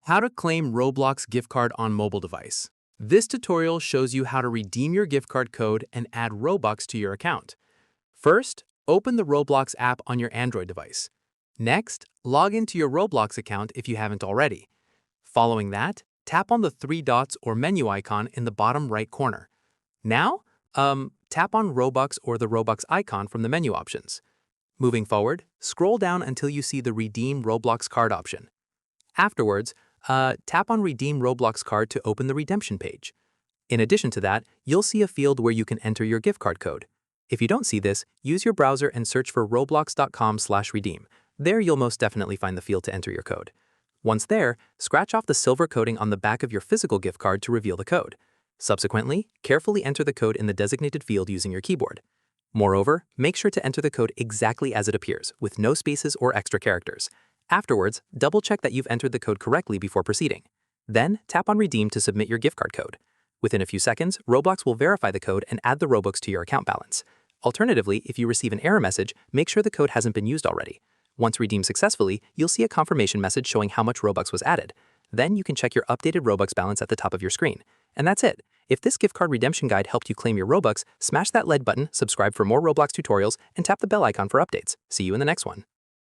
How to claim Roblox gift card on mobile device. This tutorial shows you how to redeem your gift card code and add Robux to your account. First, open the Roblox app on your Android device. Next, log into your Roblox account if you haven't already. Following that, tap on the three dots or menu icon in the bottom right corner. Now, tap on Robux or the Robux icon from the menu options. Moving forward, scroll down until you see the Redeem Roblox Card option. Afterwards, tap on Redeem Roblox Card to open the redemption page. In addition to that, you'll see a field where you can enter your gift card code. If you don't see this, use your browser and search for roblox.com/redeem. There you'll most definitely find the field to enter your code. Once there, scratch off the silver coating on the back of your physical gift card to reveal the code. Subsequently, carefully enter the code in the designated field using your keyboard. Moreover, make sure to enter the code exactly as it appears, with no spaces or extra characters. Afterwards, double-check that you've entered the code correctly before proceeding. Then, tap on Redeem to submit your gift card code. Within a few seconds, Roblox will verify the code and add the Robux to your account balance. Alternatively, if you receive an error message, make sure the code hasn't been used already. Once redeemed successfully, you'll see a confirmation message showing how much Robux was added. Then you can check your updated Robux balance at the top of your screen. And that's it. If this gift card redemption guide helped you claim your Robux, smash that lead button, subscribe for more Roblox tutorials, and tap the bell icon for updates. See you in the next one.